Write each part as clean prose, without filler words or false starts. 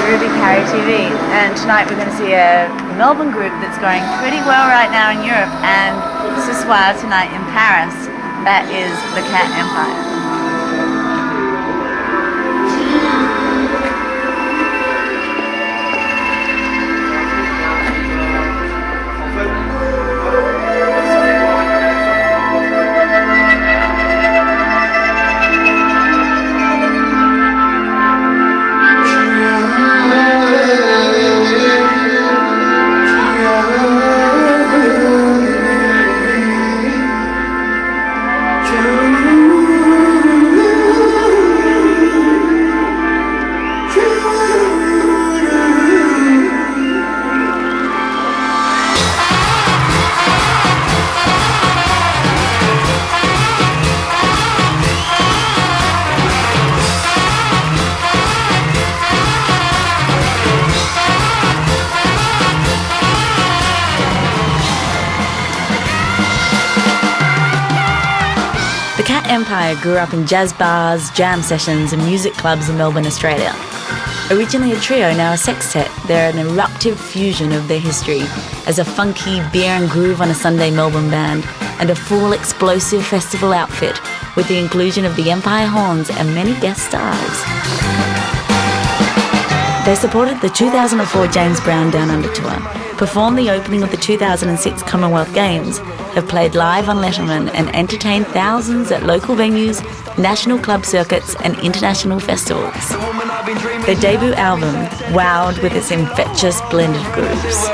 Ruby Carry TV, and tonight we're going to see a Melbourne group that's going pretty well right now in Europe, and ce soir tonight in Paris. That is the Cat Empire. The Cat Empire grew up in jazz bars, jam sessions and music clubs in Melbourne, Australia. Originally a trio, now a sextet, they're an eruptive fusion of their history as a funky beer and groove on a Sunday Melbourne band and a full explosive festival outfit with the inclusion of the Empire Horns and many guest stars. They supported the 2004 James Brown Down Under tour, performed the opening of the 2006 Commonwealth Games, have played live on Letterman and entertained thousands at local venues, national club circuits and international festivals. Their debut album wowed with its infectious blend of grooves.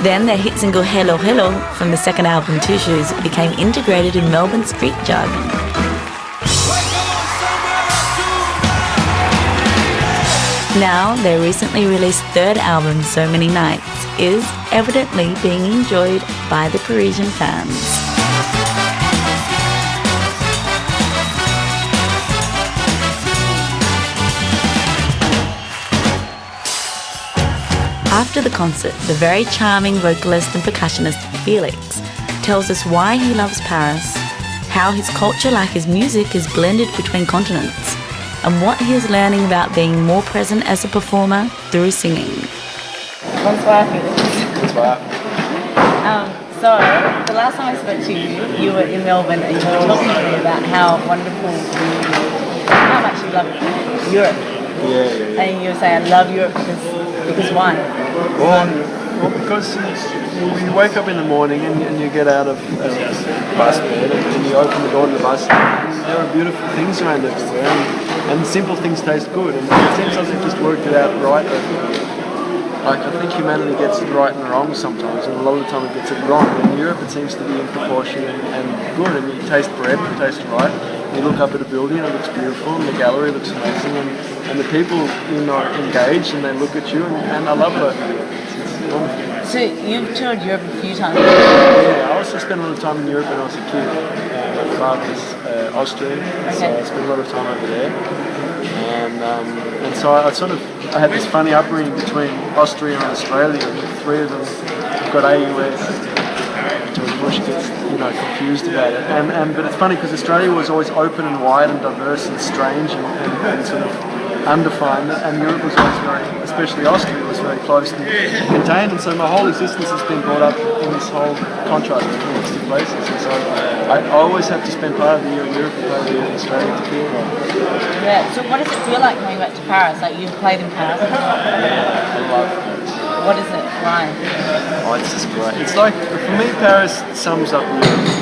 Then their hit single Hello Hello from the second album Two Shoes became integrated in Melbourne street jargon. Now, their recently released third album, So Many Nights, is evidently being enjoyed by the Parisian fans. After the concert, the very charming vocalist and percussionist Felix tells us why he loves Paris, how his culture, like his music, is blended between continents, and what he is learning about being more present as a performer through singing. Bonsoir, Felix. Bonsoir. So, the last time I spoke to you, you were in Melbourne and you were talking to me about how wonderful, how much you love Europe. Yeah. And you were saying, I love Europe because why? Well, because you wake up in the morning and you get out of bus bed and you open the door to the bus, and there are beautiful things around everywhere, and simple things taste good. And it seems like they've just worked it out right. Like, I think humanity gets it right and wrong sometimes, and a lot of the time it gets it wrong. And in Europe it seems to be in proportion and good, and you taste bread, it tastes right. You look up at a building and it looks beautiful, and the gallery looks amazing, and the people, are engaged and they look at you, and I love it. It's wonderful. So you've toured Europe a few times? Yeah, I also spent a lot of time in Europe when I was a kid. My father's Austrian, so I spent a lot of time over there. And so I had this funny upbringing between Austria and Australia, and the three of them got AUS. George Bush gets confused about it. But it's funny because Australia was always open and wide and diverse and strange and sort of undefined, and Europe was always very, especially Austria, was very close and contained, and so my whole existence has been brought up in this whole contrast between these two places, and so I always have to spend part of the year in Europe and part of the year in Australia to feel right. Yeah, so what does it feel like coming back to Paris? Like, you've played in Paris? I love Paris. What is it? Why? Oh, it's just great. It's like, for me, Paris sums up Europe.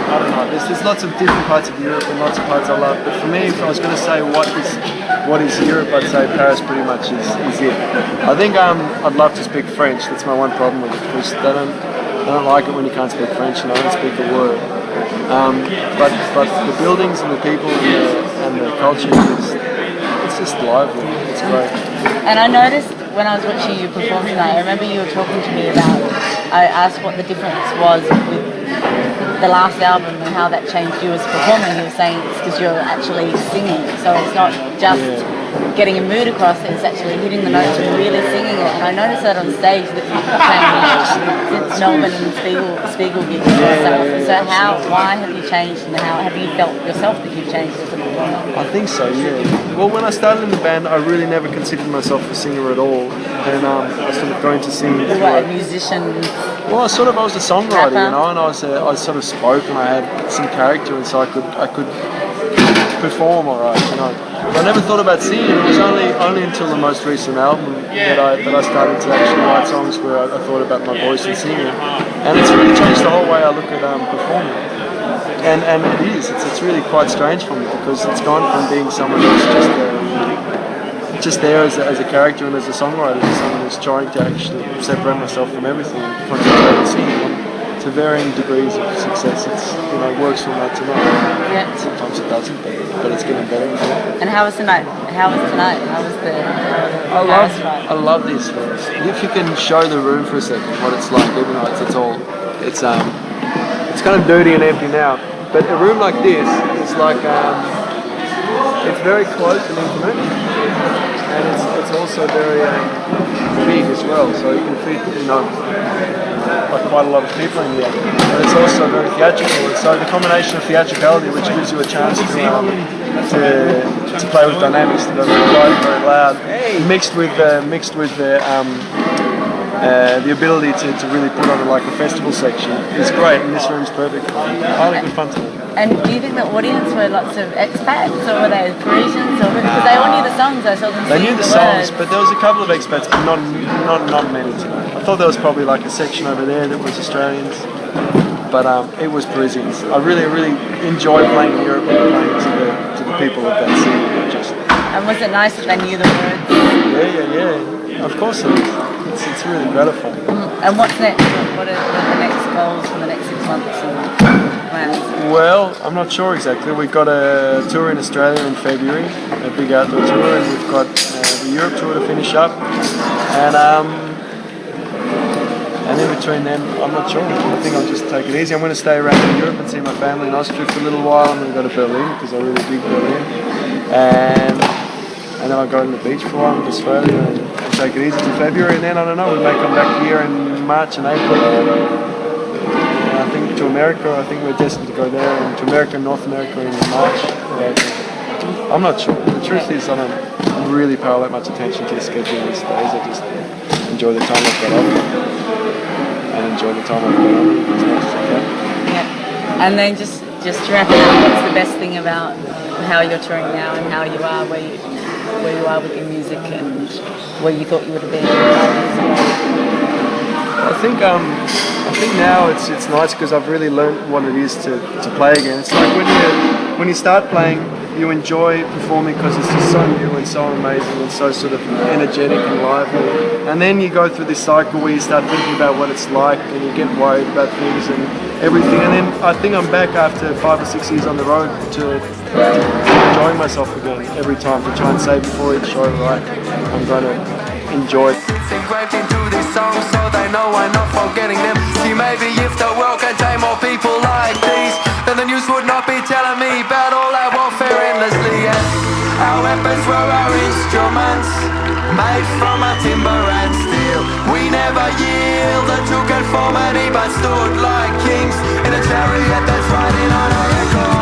I don't know, there's lots of different parts of Europe and lots of parts I love, but for me, if I was going to say what is Europe, I'd say Paris pretty much is it. I think I'd love to speak French. That's my one problem with it, because they don't like it when you can't speak French and I don't speak a word. But the buildings and the people and the culture, it's just lively. It's great. And I noticed when I was watching you perform tonight, I remember you were talking to me about, I asked what the difference was with the last album and how that changed you as a performer. You were saying it's because you're actually singing, so it's not just getting a mood across, it's actually hitting the notes and really singing it. And I noticed that on stage that you've changed since Melbourne and Spiegel gigs and stuff. So why have you changed, and how have you felt yourself that you've changed as a performer? I think so, yeah. Well, when I started in the band, I really never considered myself a singer at all. And I sort of going to sing. What, a musician? Well, I was a songwriter, Rapper. you know, and I sort of spoke, and I had some character, and so I could perform all right, you know. But I never thought about singing. It was only until the most recent album that I started to actually write songs where I thought about my voice and singing, and it's really changed the whole way I look at performing. And it's really quite strange for me, because it's gone from being someone who's just there as a character and as a songwriter to someone who's trying to actually separate myself from everything and concentrate on singing. To varying degrees of success, it works from night to night. Yeah. Sometimes it doesn't, but it's getting better. And how was tonight? How was tonight? How was the I love the experience. If you can show the room for a second, what it's like, even though it's kind of dirty and empty now, but a room like this is like it's very close and intimate, and it's also very big as well. So you can fit like quite a lot of people in here, but it's also very theatrical. And so the combination of theatricality, which gives you a chance to play with dynamics that are very quiet and very loud, mixed with the ability to really put on like a festival section, is great. And this room's perfect. I had good fun tonight. And do you think the audience were lots of expats, or were they Parisians, or because they all knew the songs? I saw them They sing knew the songs, but there was a couple of expats, but not many tonight. I thought there was probably like a section over there that was Australians, but it was Parisians. I really enjoyed playing in Europe and playing to the people of that city. And was it nice that they knew the words? Yeah. Of course it is. It's really gratifying. And what's next? What are the next goals for the next 6 months and plans? Well, I'm not sure exactly. We've got a tour in Australia in February, a big outdoor tour, and we've got the Europe tour to finish up. And in between them, I'm not sure. I think I'll just take it easy. I'm going to stay around in Europe and see my family in Austria for a little while. I'm going to go to Berlin because I really dig Berlin. And then I'll go to the beach for a while in Australia and take it easy till February. And then, I don't know, we may come back here in March and April. I think to America. I think we're destined to go there, and to America and North America in March. I'm not sure. The truth is, I don't really pay all that much attention to the schedule these days. I just enjoy the time I've got off and enjoy the time I've got on as much as I can. Yeah. And then just to wrap it up, what's the best thing about how you're touring now and how you are, where you are with your music and where you thought you would have been 5 years ago? I think now it's nice because I've really learned what it is to play again. It's like when you start playing, you enjoy performing because it's just so new and so amazing and so sort of energetic and lively. And then you go through this cycle where you start thinking about what it's like, and you get worried about things and everything. And then I think I'm back after 5 or 6 years on the road to enjoying myself again every time, to try and say before each show, right, I'm going to enjoy it. Engraved into these songs so they know I'm not forgetting them. See, maybe if the world contained more people like these, then the news would not be telling me about all that warfare endlessly. And our weapons were our instruments, made from a timber and steel. We never yielded to conformity, but stood like kings in a chariot that's riding on a echo.